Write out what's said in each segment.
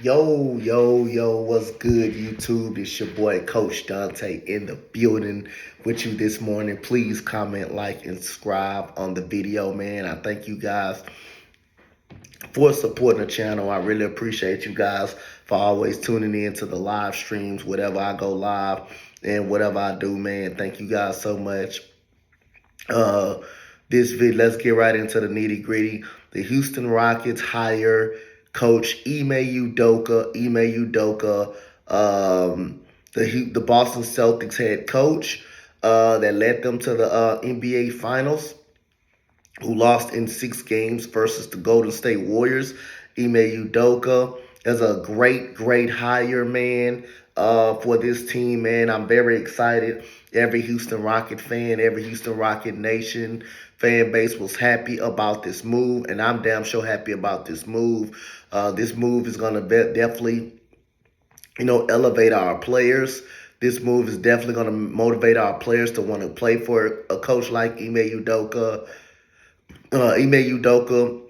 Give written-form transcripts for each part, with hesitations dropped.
Yo, what's good, YouTube? It's your boy, Coach Dante, in the building with you this morning. Please comment, like, and subscribe on the video, man. I thank you guys for supporting the channel. I really appreciate you guys for always tuning in to the live streams, whatever I go live and whatever I do, man. Thank you guys so much. Uh, this video, let's get right into the nitty gritty. The Houston Rockets hire Coach Ime Udoka. The Boston Celtics head coach, that led them to the NBA Finals, who lost in 6 games versus the Golden State Warriors. Ime Udoka is a great hire, man, for this team, man. I'm very excited. Every Houston Rocket fan, every Houston Rocket Nation fan base was happy about this move, and I'm damn sure happy about this move. This move is going to definitely, elevate our players. This move is definitely going to motivate our players to want to play for a coach like Ime Udoka. Ime Udoka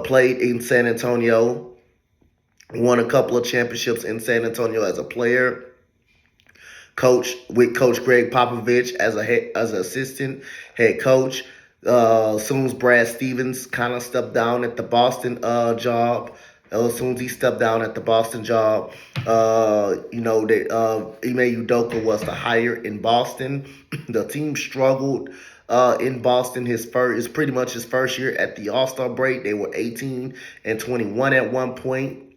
played in San Antonio, won a couple of championships in San Antonio as a player. Coach with Coach Greg Popovich as an assistant head coach. Soon as Brad Stevens kind of stepped down at the Boston job, as soon as he stepped down at the Boston job, that Ime Udoka was the hire in Boston. The team struggled in Boston. It's pretty much his first year at the All-Star break. They were 18-21 at one point.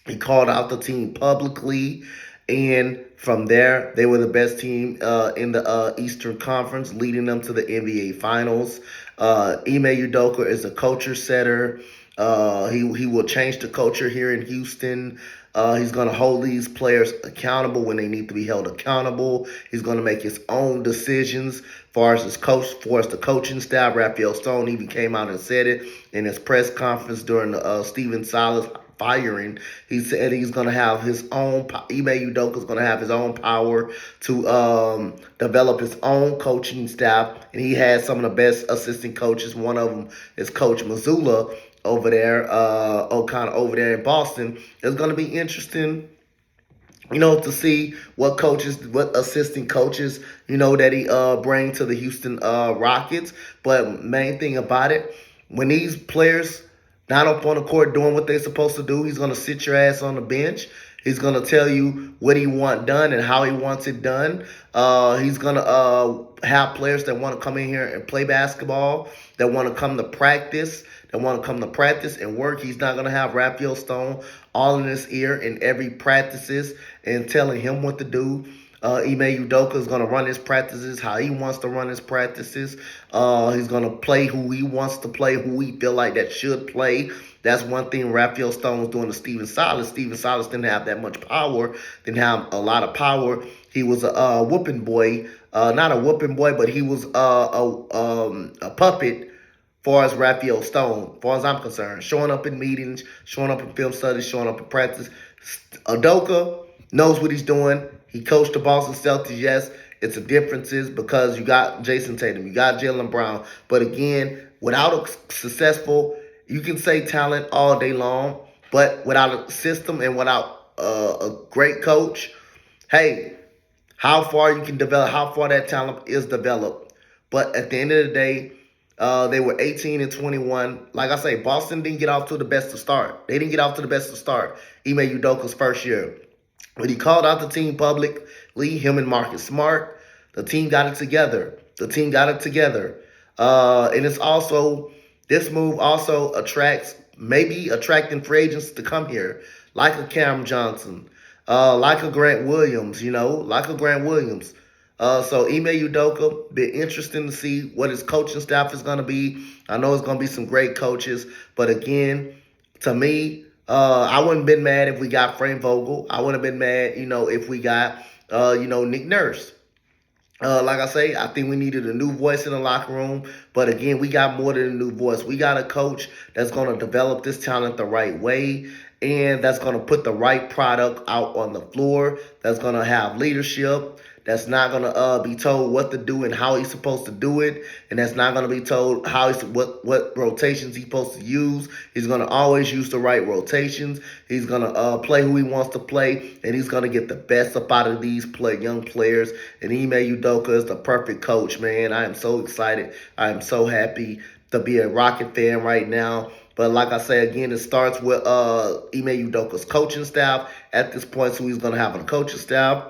He called out the team publicly, and from there, they were the best team in the Eastern Conference, leading them to the NBA Finals. Ime Udoka is a culture setter. He will change the culture here in Houston. He's going to hold these players accountable when they need to be held accountable. He's going to make his own decisions as far as the coaching staff. Raphael Stone even came out and said it in his press conference during the Stephen Silas firing. He said he's going to have his own, Ime Udoka is going to have his own power to develop his own coaching staff. And he has some of the best assistant coaches. One of them is Coach Missoula over there, over there in Boston. It's going to be interesting, to see what assistant coaches, that he bring to the Houston Rockets. But main thing about it, when these players not up on the court doing what they're supposed to do, he's going to sit your ass on the bench. He's going to tell you what he wants done and how he wants it done. He's going to have players that want to come in here and play basketball, that want to come to practice, and work. He's not going to have Raphael Stone all in his ear in every practices and telling him what to do. Ime Udoka is going to run his practices how he wants to run his practices. He's going to play who he wants to play, who he feel like that should play. That's one thing Raphael Stone was doing to Stephen Silas. Stephen Silas didn't have that much power, didn't have a lot of power. He was a whooping boy, not a whooping boy, but he was a puppet far as Raphael Stone, far as I'm concerned. Showing up in meetings, showing up in film studies, showing up in practice. Udoka knows what he's doing. He coached the Boston Celtics, yes. It's a differences because you got Jason Tatum, you got Jaylen Brown. But again, without a successful, you can say talent all day long, but without a system and without a great coach, hey, how far you can develop, how far that talent is developed. But at the end of the day, they were 18-21. Like I say, Boston didn't get off to the best of start. They didn't get off to the best of start. Ime Udoka's first year. But he called out the team publicly, him and Marcus Smart. The team got it together. And it's also, this move also attracting free agents to come here, like a Cam Johnson, like a Grant Williams, So Ime Udoka, be interesting to see what his coaching staff is going to be. I know it's going to be some great coaches, but again, to me, I wouldn't have been mad if we got Frank Vogel. I wouldn't have been mad, if we got, Nick Nurse. Like I say, I think we needed a new voice in the locker room. But again, we got more than a new voice. We got a coach that's going to develop this talent the right way. and that's going to put the right product out on the floor, that's going to have leadership, that's not going to be told what to do and how he's supposed to do it, and that's not going to be told how he's what rotations he's supposed to use. He's going to always use the right rotations. He's going to play who he wants to play, and he's going to get the best up out of these young players. And Ime Udoka is the perfect coach, man. I am so excited. I am so happy to be a Rocket fan right now. But like I say again, it starts with Ime Udoka's coaching staff. At this point, so he's going to have a coaching staff.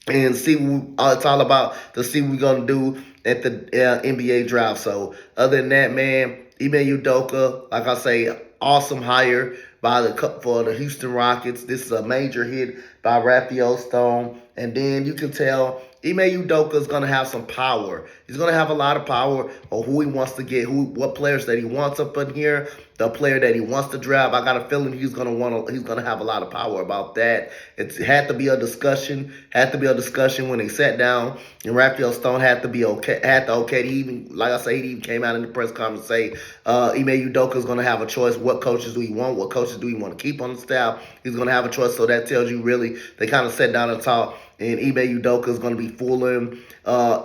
And see what it's all about to see what we're going to do at the NBA draft. So other than that, man, Ime Udoka, like I say, awesome hire for the Houston Rockets. This is a major hit by Raphael Stone. And then you can tell Ime Udoka is going to have some power. He's going to have a lot of power on who he wants to get, what players that he wants up in here, the player that he wants to draft. I got a feeling he's going to have a lot of power about that. It had to be a discussion. When they sat down, and Raphael Stone had to okay. He even, like I say, he even came out in the press conference and say Ime Udoka is going to have a choice. What coaches do he want? What coaches do he want to keep on the staff? He's going to have a choice. So that tells you really they kind of sat down and talked. And Ime Udoka is going to be fooling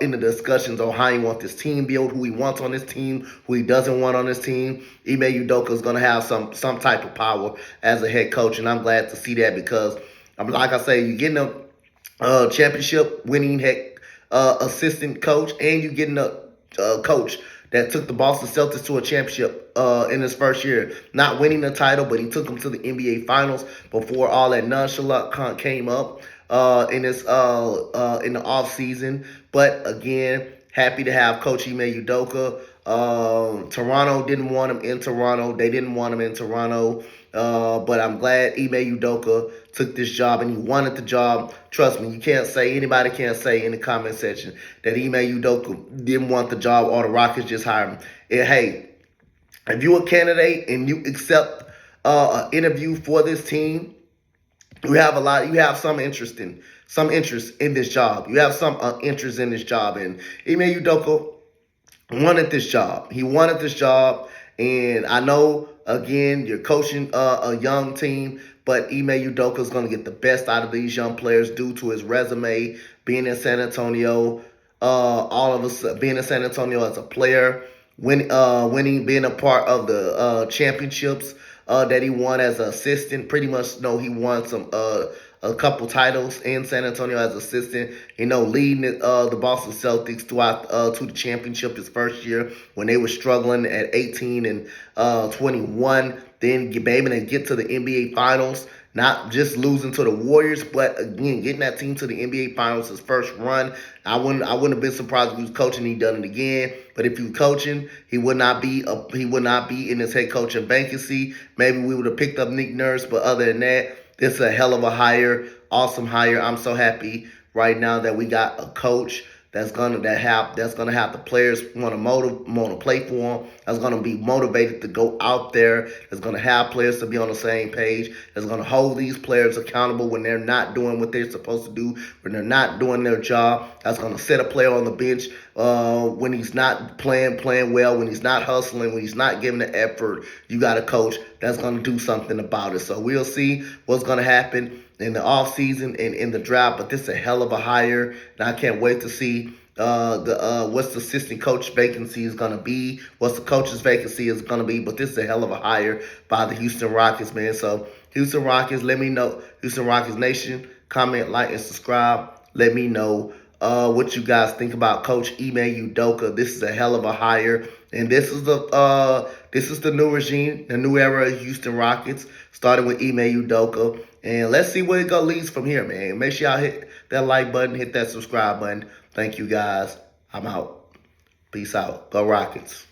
in the discussions on how he wants this team built, who he wants on this team, who he doesn't want on this team. Ime Udoka is going to have some type of power as a head coach, and I'm glad to see that because, like I say, you're getting a championship winning head assistant coach, and you're getting a coach that took the Boston Celtics to a championship in his first year. Not winning the title, but he took them to the NBA Finals before all that nonchalant came up in the off season. But again, happy to have Coach Ime Udoka. Toronto didn't want him in Toronto. They didn't want him in Toronto. But I'm glad Ime Udoka took this job and he wanted the job. Trust me, anybody can't say in the comment section that Ime Udoka didn't want the job or the Rockets just hired him. Hey, if you're a candidate and you accept an interview for this team, you have some interest in this job. You have some interest in this job. And Ime Udoka wanted this job. He wanted this job. And I know, again, you're coaching a young team, but Ime Udoka is going to get the best out of these young players due to his resume, being in San Antonio, all of us being in San Antonio as a player, winning, being a part of the championships that he won as an assistant. Pretty much, he won a couple titles in San Antonio as assistant, leading the Boston Celtics to the championship his first year when they were struggling at 18 and 21. Then able to get to the NBA Finals, not just losing to the Warriors, but again getting that team to the NBA Finals his first run. I wouldn't have been surprised if he was coaching. He done it again. But if he was coaching, he would not be in his head coaching vacancy. Maybe we would have picked up Nick Nurse, but other than that, this is a hell of a hire, awesome hire. I'm so happy right now that we got a coach that's gonna have the players want to play for him. That's gonna be motivated to go out there. That's gonna have players to be on the same page. That's gonna hold these players accountable when they're not doing what they're supposed to do, when they're not doing their job. That's gonna set a player on the bench when he's not playing well, when he's not hustling, when he's not giving the effort. You got a coach that's gonna do something about it. So we'll see what's gonna happen in the offseason and in the draft, but this is a hell of a hire, and I can't wait to see what's the assistant coach vacancy is going to be, what's the coach's vacancy is going to be, but this is a hell of a hire by the Houston Rockets, man. So Houston Rockets, let me know. Houston Rockets Nation, comment, like, and subscribe. Let me know what you guys think about Coach Ime Udoka. This is a hell of a hire, and this is the new regime, the new era of Houston Rockets, starting with Ime Udoka. And let's see where it leads from here, man. Make sure y'all hit that like button, hit that subscribe button. Thank you, guys. I'm out. Peace out. Go Rockets.